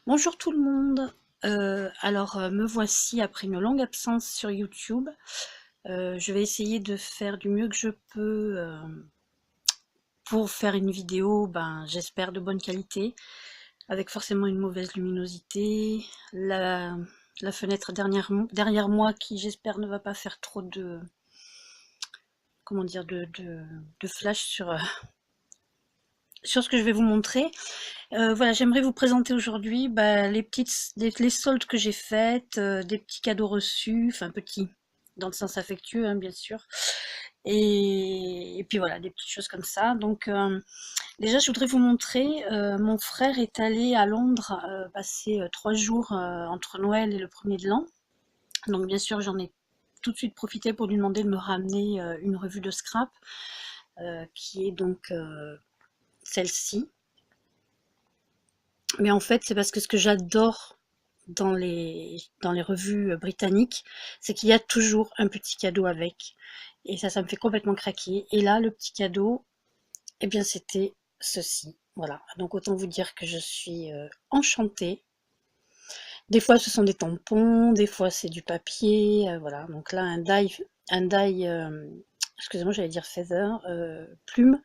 Bonjour tout le monde. Me voici après une longue absence sur YouTube. Je vais essayer de faire du mieux que je peux pour faire une vidéo, j'espère de bonne qualité, avec forcément une mauvaise luminosité, la fenêtre derrière moi qui j'espère ne va pas faire trop de, comment dire, de flash sur ce que je vais vous montrer. Voilà, j'aimerais vous présenter aujourd'hui les soldes que j'ai faites, des petits cadeaux reçus, enfin petits, dans le sens affectueux, hein, bien sûr. Et puis voilà, des petites choses comme ça. Déjà, je voudrais vous montrer, mon frère est allé à Londres passer 3 jours entre Noël et le premier de l'an. Donc bien sûr, j'en ai tout de suite profité pour lui demander de me ramener une revue de scrap, qui est donc celle-ci. Mais en fait, c'est parce que ce que j'adore dans les revues britanniques, c'est qu'il y a toujours un petit cadeau avec. Et ça me fait complètement craquer. Et là, le petit cadeau, eh bien, c'était ceci. Voilà. Donc, autant vous dire que je suis enchantée. Des fois, ce sont des tampons, des fois, c'est du papier. Voilà. Donc là, excusez-moi, j'allais dire feather, plume.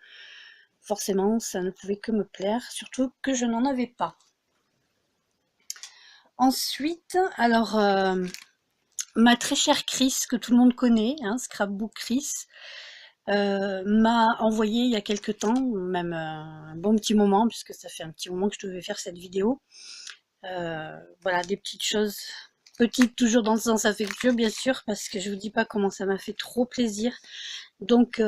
Forcément, ça ne pouvait que me plaire, surtout que je n'en avais pas. Ensuite, ma très chère Chris, que tout le monde connaît, hein, Scrapbook Chris, m'a envoyé il y a quelques temps, même un bon petit moment, puisque ça fait un petit moment que je devais faire cette vidéo. Voilà, des petites choses petites, toujours dans le sens affectueux, bien sûr, parce que je vous dis pas comment ça m'a fait trop plaisir. Donc,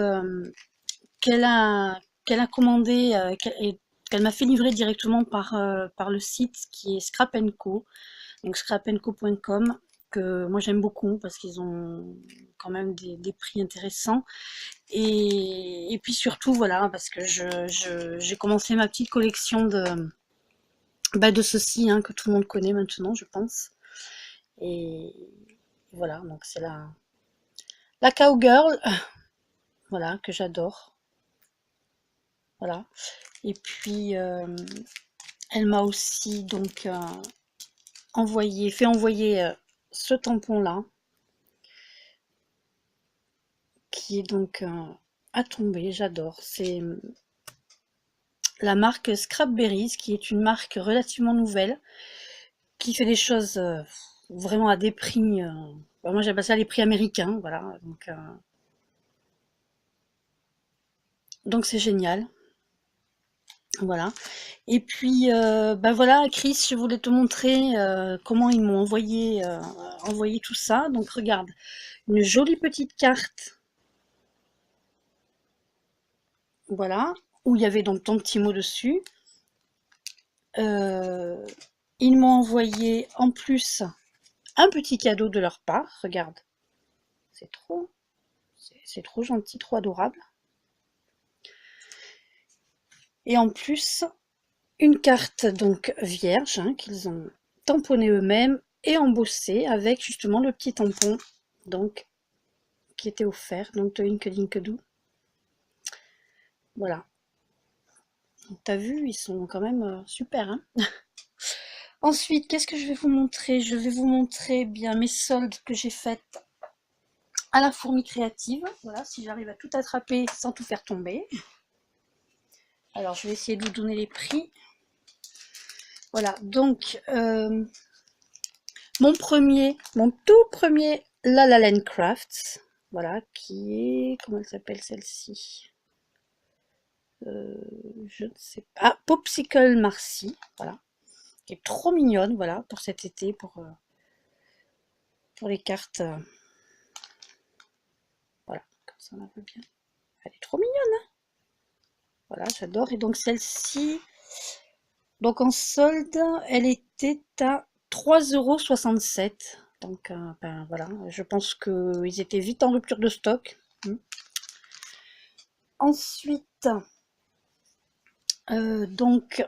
qu'elle a, qu'elle a commandé et qu'elle m'a fait livrer directement par le site qui est Scrap Co. Donc scrapenco.com, que moi j'aime beaucoup parce qu'ils ont quand même des prix intéressants. Et puis surtout, voilà, parce que j'ai commencé ma petite collection de ceci, hein, que tout le monde connaît maintenant, je pense. Et voilà, donc c'est la Cowgirl, voilà, que j'adore. Voilà. Et puis, elle m'a aussi donc fait envoyer ce tampon-là, qui est donc à tomber, j'adore. C'est la marque Scrapberries, qui est une marque relativement nouvelle, qui fait des choses vraiment à des prix, moi j'appelle ça les prix américains, voilà. Donc c'est génial, voilà. Et puis voilà, Chris, je voulais te montrer comment ils m'ont envoyé tout ça. Donc regarde, une jolie petite carte, voilà, où il y avait donc ton petit mot dessus. Euh, Ils m'ont envoyé en plus un petit cadeau de leur part. Regarde, c'est trop gentil, trop adorable. Et en plus, une carte donc vierge, hein, qu'ils ont tamponnée eux-mêmes et embossée avec justement le petit tampon donc qui était offert, donc de Inkedinkadoo. Voilà. T'as vu, ils sont quand même super, hein. Ensuite, qu'est-ce que je vais vous montrer? Je vais vous montrer bien mes soldes que j'ai faites à la fourmi créative. Voilà, si j'arrive à tout attraper sans tout faire tomber. Alors, je vais essayer de vous donner les prix. Voilà, donc, mon tout premier La La Land Crafts. Voilà, qui est, comment elle s'appelle celle-ci? Je ne sais pas. Ah, Popsicle Marcy, voilà. Qui est trop mignonne, voilà, pour cet été, pour les cartes. Voilà, comme ça on la voit bien. Elle est trop mignonne, hein. Voilà, j'adore. Et donc celle-ci, donc en solde, elle était à 3,67 €. Donc voilà, je pense qu'ils étaient vite en rupture de stock. Ensuite, donc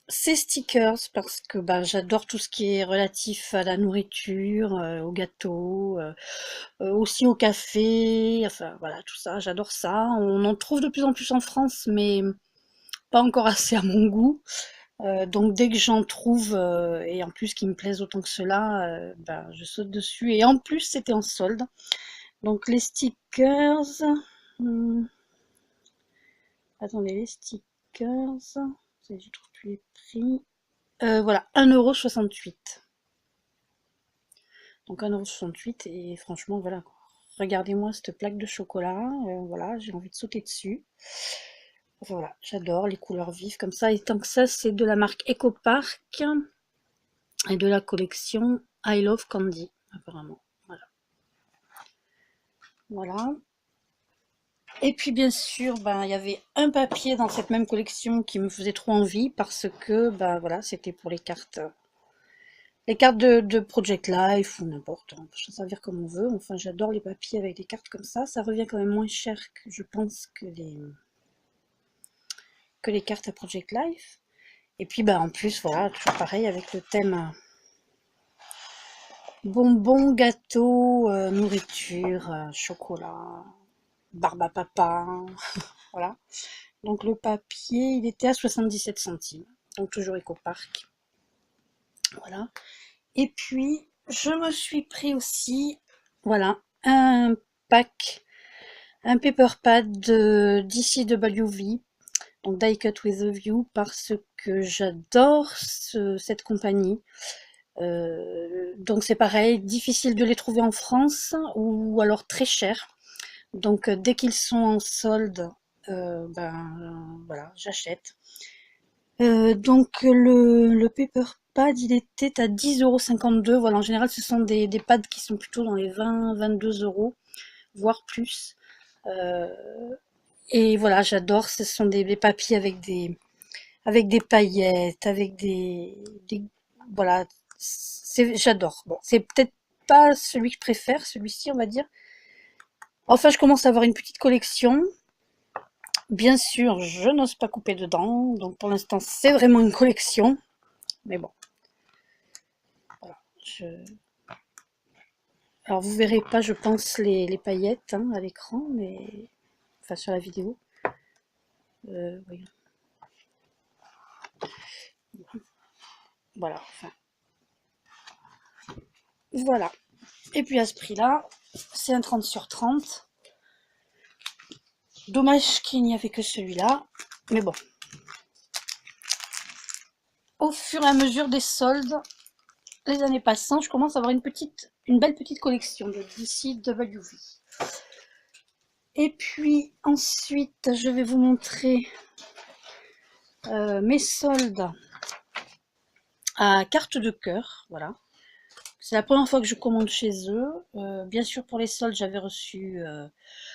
ces stickers, parce que j'adore tout ce qui est relatif à la nourriture, aux gâteaux, aussi au café, enfin voilà, tout ça, j'adore ça. On en trouve de plus en plus en France, mais pas encore assez à mon goût. Donc dès que j'en trouve, et en plus qui me plaisent autant que cela, ben, je saute dessus. Et en plus c'était en solde. Donc les stickers, hmm, attendez, les stickers, je trouve plus les prix. Voilà, 1,68 €. Donc 1,68 € et franchement voilà quoi. Regardez-moi cette plaque de chocolat, voilà, j'ai envie de sauter dessus. Enfin, voilà, j'adore les couleurs vives comme ça. Et tant que ça, c'est de la marque EcoPark et de la collection I Love Candy, apparemment. Voilà. Voilà. Et puis bien sûr, ben, il y avait un papier dans cette même collection qui me faisait trop envie parce que ben, voilà, c'était pour les cartes. Les cartes de Project Life ou n'importe, on peut s'en servir comme on veut. Enfin, j'adore les papiers avec des cartes comme ça. Ça revient quand même moins cher que je pense que les cartes à Project Life. Et puis bah en plus, voilà, toujours pareil avec le thème bonbons, gâteaux, nourriture, chocolat, barbe à papa, voilà. Donc le papier, il était à 77 centimes. Donc toujours EcoPark. Voilà. Et puis, je me suis pris aussi, voilà, un pack, un paper pad d'ICWV, donc Die Cut With A View, parce que j'adore cette compagnie. Donc c'est pareil, difficile de les trouver en France ou alors très cher. Donc dès qu'ils sont en solde, voilà, j'achète. Donc le paper pad, il était à 10,52 €. Voilà, en général, ce sont des pads qui sont plutôt dans les 20-22 €, voire plus. Euh, et voilà, j'adore. Ce sont des papiers avec des paillettes, avec voilà, j'adore. Bon, c'est peut-être pas celui que je préfère, celui-ci, on va dire. Enfin, je commence à avoir une petite collection. Bien sûr, je n'ose pas couper dedans, donc pour l'instant, c'est vraiment une collection. Mais bon, voilà. Alors, vous verrez pas, je pense, les paillettes hein, à l'écran, mais enfin sur la vidéo. Oui. Voilà. Enfin, voilà. Et puis à ce prix-là, c'est un 30 sur 30. Dommage qu'il n'y avait que celui-là, mais bon. Au fur et à mesure des soldes, les années passant, je commence à avoir une belle petite collection de DCWV. Et puis ensuite, je vais vous montrer mes soldes à carte de cœur. Voilà. C'est la première fois que je commande chez eux. Bien sûr, pour les soldes, j'avais reçu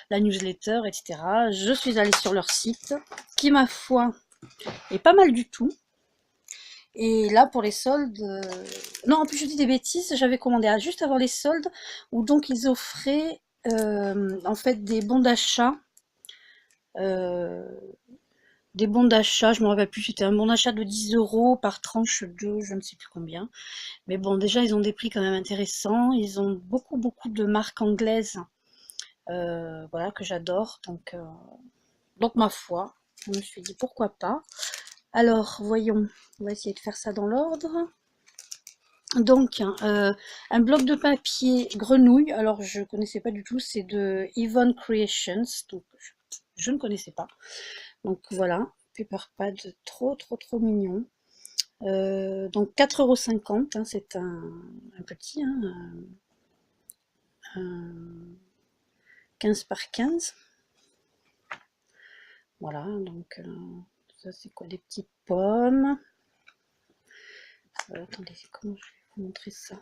la newsletter, etc. Je suis allée sur leur site, qui, ma foi, est pas mal du tout. Et là, pour les soldes... Non, en plus, je dis des bêtises, j'avais commandé juste avant les soldes, où donc ils offraient en fait des bons d'achat. Des bons d'achat, je me rappelle plus, c'était un bon d'achat de 10 € par tranche de je ne sais plus combien. Mais bon, déjà, ils ont des prix quand même intéressants. Ils ont beaucoup de marques anglaises, voilà, que j'adore. Donc, ma foi, je me suis dit pourquoi pas. Alors, voyons, on va essayer de faire ça dans l'ordre. Donc, un bloc de papier grenouille. Alors, je connaissais pas du tout, c'est de Yvonne Creations. Donc, je ne connaissais pas. Donc, voilà, paper pad trop mignon. Donc 4,50 €, hein, c'est un petit, hein, un 15 par 15. Voilà, donc ça c'est quoi, des petites pommes. Attendez, comment je vais vous montrer ça?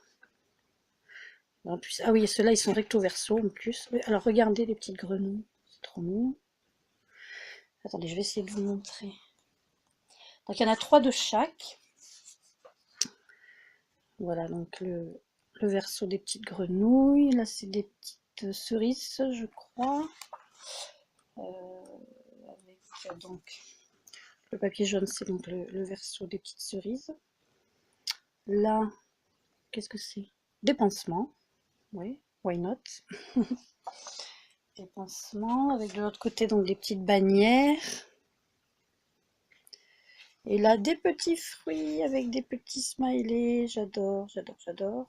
En plus, ah oui, ceux-là ils sont recto verso en plus. Oui, alors regardez les petites grenouilles, c'est trop mignon. Attendez, je vais essayer de vous montrer. Donc il y en a 3 de chaque. Voilà, donc le verso des petites grenouilles. Là c'est des petites cerises, je crois. Avec donc le papier jaune, c'est donc le verso des petites cerises. Là, qu'est-ce que c'est? Des pansements. Oui, why not? Des pansements avec de l'autre côté donc des petites bannières. Et là, des petits fruits avec des petits smileys. J'adore, j'adore, j'adore.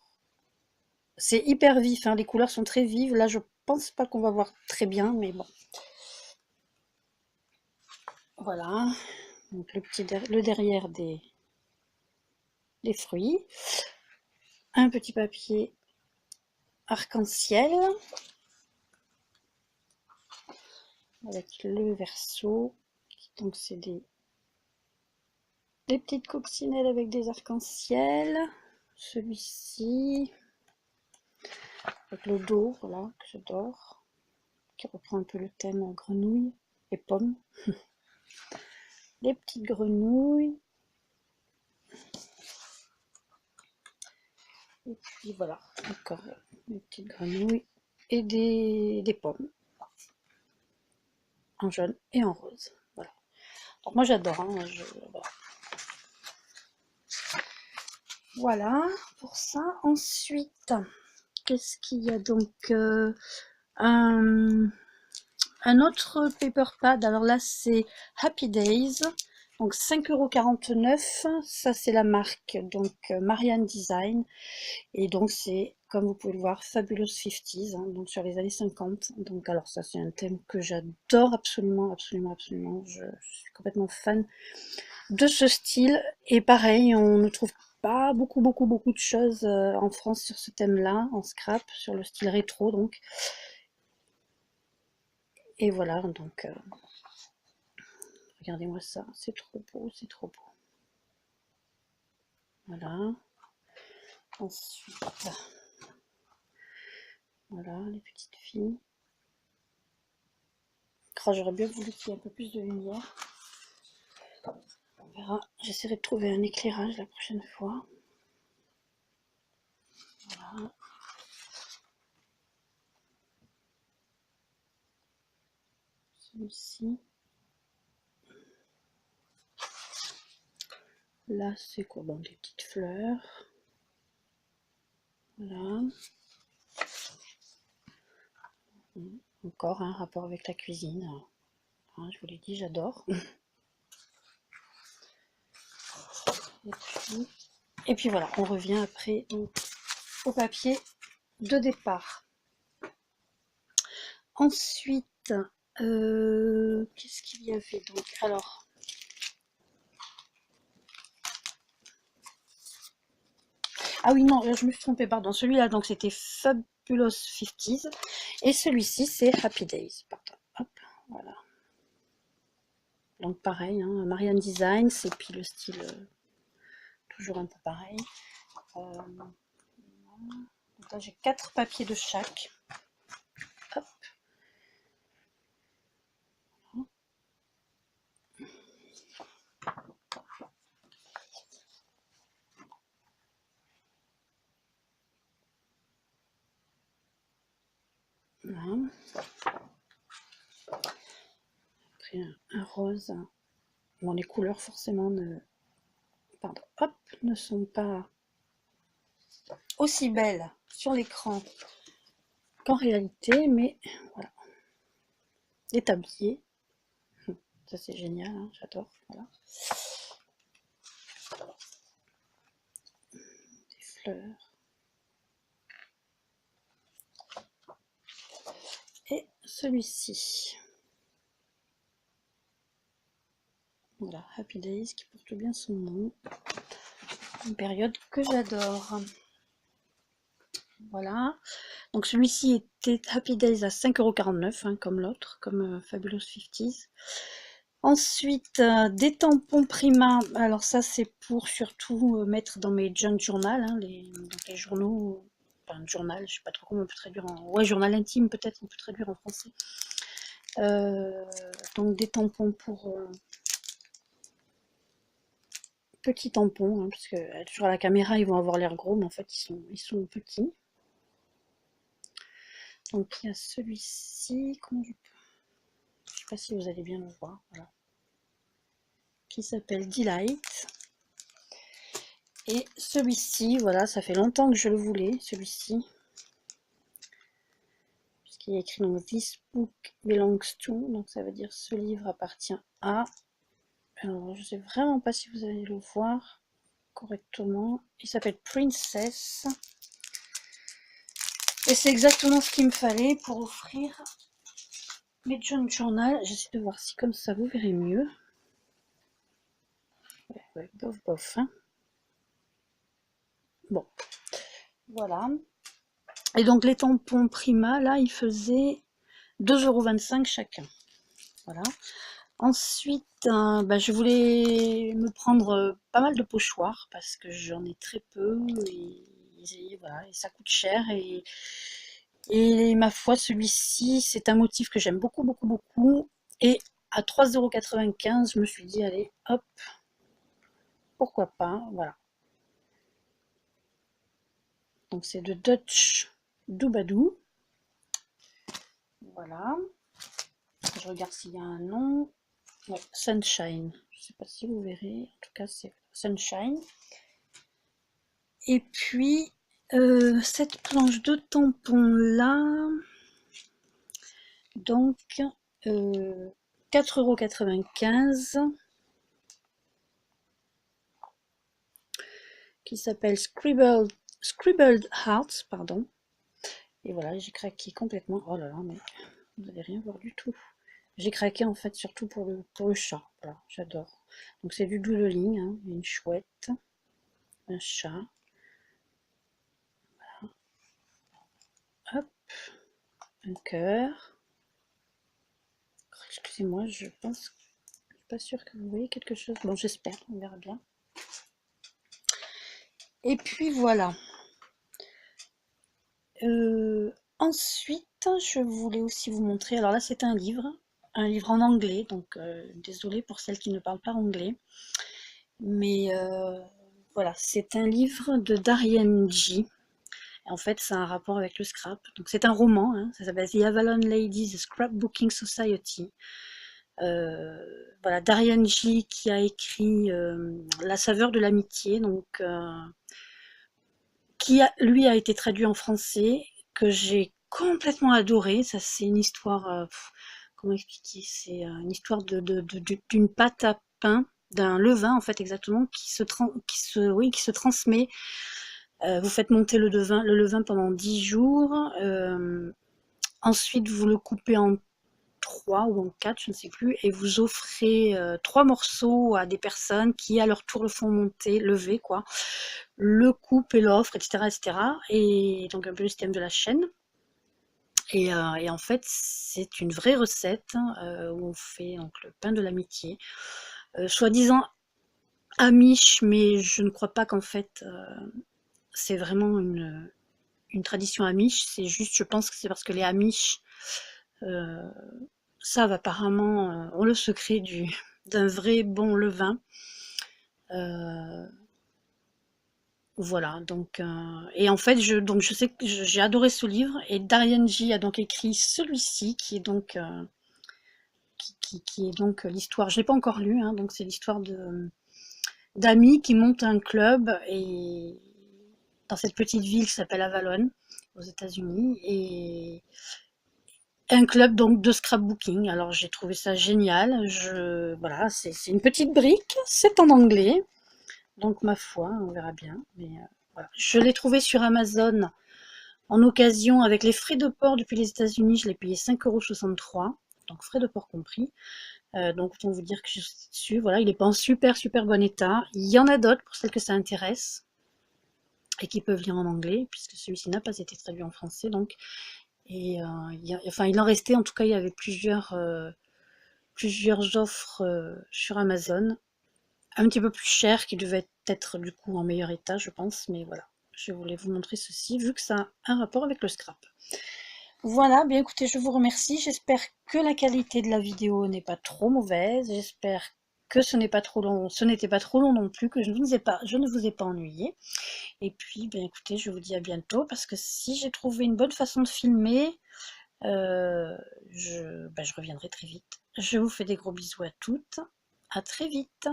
C'est hyper vif, hein, les couleurs sont très vives. Là, je pense pas qu'on va voir très bien, mais bon. Voilà. Donc le derrière des fruits. Un petit papier arc-en-ciel avec le verso. Donc c'est des petites coccinelles avec des arcs-en-ciel. Celui-ci avec le dos, voilà, que j'adore, qui reprend un peu le thème grenouille et pommes. Les petites grenouilles. Et puis voilà, encore des petites grenouilles et des pommes en jaune et en rose. Voilà. Donc moi j'adore. Hein, voilà pour ça. Ensuite, qu'est-ce qu'il y a donc un autre paper pad. Alors là, c'est Happy Days. Donc 5,49 €. Ça, c'est la marque donc Marianne Design. Et donc, c'est, comme vous pouvez le voir, Fabulous 50s, hein, donc sur les années 50. Donc, alors ça, c'est un thème que j'adore absolument, absolument, absolument. Je suis complètement fan de ce style. Et pareil, on ne trouve pas beaucoup, beaucoup, beaucoup de choses en France sur ce thème-là, en scrap, sur le style rétro, donc. Et voilà, donc, regardez-moi ça, c'est trop beau, c'est trop beau. Voilà. Ensuite, voilà, les petites filles. Oh, j'aurais bien voulu qu'il y ait un peu plus de lumière. On verra. J'essaierai de trouver un éclairage la prochaine fois. Voilà. Celui-ci. Là, c'est quoi? Bon, des petites fleurs. Voilà. Encore un rapport avec la cuisine. Hein, je vous l'ai dit, j'adore. Et puis voilà, on revient après donc, au papier de départ. Ensuite, qu'est-ce qu'il y avait donc? Alors, ah oui, non, je me suis trompée, pardon. Celui-là, donc c'était Fabulous 50s. Et celui-ci, c'est Happy Days. Pardon. Hop, voilà. Donc pareil, hein, Marianne Design, c'est puis le style toujours un peu pareil. Donc là, j'ai 4 papiers de chaque. Hop. Voilà. Après un rose. Bon, les couleurs forcément pardon, hop, ne sont pas aussi belles sur l'écran qu'en réalité, mais voilà. Les tabliers, ça c'est génial, hein, j'adore. Voilà. Des fleurs. Et celui-ci. Voilà, Happy Days qui porte bien son nom. Une période que j'adore. Voilà. Donc celui-ci était Happy Days à 5,49 €, hein, comme l'autre, comme Fabulous 50s. Ensuite, des tampons Prima. Alors ça, c'est pour surtout mettre dans mes junk journal, hein, dans les journaux, enfin journal, je sais pas trop comment on peut traduire en... Ouais, journal intime peut-être, on peut traduire en français. Donc des tampons pour... petits tampons, hein, parce que sur la caméra, ils vont avoir l'air gros, mais en fait, ils sont petits. Donc il y a celui-ci, comment je peux... Je sais pas si vous allez bien le voir, voilà. Qui s'appelle Delight. Et celui-ci, voilà, ça fait longtemps que je le voulais, celui-ci. Puisqu'il y a écrit donc This book belongs to, donc ça veut dire ce livre appartient à. Alors, je sais vraiment pas si vous allez le voir correctement. Il s'appelle Princess. Et c'est exactement ce qu'il me fallait pour offrir mes junk journal. J'essaie de voir si comme ça vous verrez mieux. Ouais, bof bof. Hein. Bon, voilà. Et donc les tampons Prima, là, ils faisaient 2,25 € chacun. Voilà. Ensuite, je voulais me prendre pas mal de pochoirs parce que j'en ai très peu et voilà, et ça coûte cher. Et ma foi, celui-ci, c'est un motif que j'aime beaucoup, beaucoup, beaucoup. Et à 3,95 €, je me suis dit, allez, hop, pourquoi pas, voilà. Donc c'est de Dutch Doubadou. Voilà. Je regarde s'il y a un nom. Ouais, Sunshine. Je ne sais pas si vous verrez. En tout cas, c'est Sunshine. Et puis, cette planche de tampon là, donc 4,95 €, qui s'appelle Scribbled Hearts, pardon. Et voilà, j'ai craqué complètement. Oh là là, mais vous n'allez rien voir du tout. J'ai craqué en fait surtout pour le chat. Voilà, j'adore. Donc c'est du doodling, hein, une chouette, un chat. Hop, un cœur. Excusez-moi, je pense, je suis pas sûre que vous voyez quelque chose. Bon, j'espère, on verra bien. Et puis voilà. Ensuite, je voulais aussi vous montrer. Alors là, c'est un livre en anglais. Donc, désolée pour celles qui ne parlent pas anglais. Mais voilà, c'est un livre de Darian G. En fait, c'est un rapport avec le scrap. Donc, c'est un roman. Hein, ça s'appelle The Avalon Ladies Scrapbooking Society. Voilà, Darian G qui a écrit La saveur de l'amitié, donc lui a été traduit en français, que j'ai complètement adoré. Ça, c'est une histoire, comment expliquer? C'est une histoire d'une pâte à pain, d'un levain en fait exactement, qui se transmet. Vous faites monter le levain pendant 10 jours. Ensuite, vous le coupez en 3 ou en 4, je ne sais plus, et vous offrez 3 morceaux à des personnes qui à leur tour le font monter, lever quoi, le coupent et l'offrent, etc., etc. Et donc un peu le système de la chaîne. Et en fait, c'est une vraie recette où on fait donc, le pain de l'amitié, soi-disant amish, mais je ne crois pas qu'en fait c'est vraiment une tradition amish. C'est juste, je pense que c'est parce que les amish savent apparemment, ont le secret d'un vrai bon levain. Voilà, donc et en fait, je sais que j'ai adoré ce livre et Darian G a donc écrit celui-ci qui est donc qui est donc l'histoire. Je l'ai pas encore lu, hein, donc c'est l'histoire d'amis qui montent un club et dans cette petite ville qui s'appelle Avalon aux États-Unis et un club donc de scrapbooking. Alors j'ai trouvé ça génial. Voilà, c'est une petite brique, c'est en anglais, donc ma foi, on verra bien. Mais voilà. Je l'ai trouvé sur Amazon en occasion avec les frais de port depuis les États-Unis. Je l'ai payé 5,63 €, donc frais de port compris. Donc autant vous dire que je suis dessus. Voilà, il n'est pas en super super bon état. Il y en a d'autres pour celles que ça intéresse et qui peuvent lire en anglais, puisque celui-ci n'a pas été traduit en français. Donc, et il en restait, en tout cas, il y avait plusieurs offres sur Amazon, un petit peu plus chères, qui devaient être du coup en meilleur état, je pense. Mais voilà, je voulais vous montrer ceci, vu que ça a un rapport avec le scrap. Voilà, bien écoutez, je vous remercie. J'espère que la qualité de la vidéo n'est pas trop mauvaise. J'espère que ce n'était pas trop long non plus, que je ne vous ai pas ennuyé. Et puis, bien écoutez, je vous dis à bientôt, parce que si j'ai trouvé une bonne façon de filmer, je reviendrai très vite. Je vous fais des gros bisous à toutes. À très vite.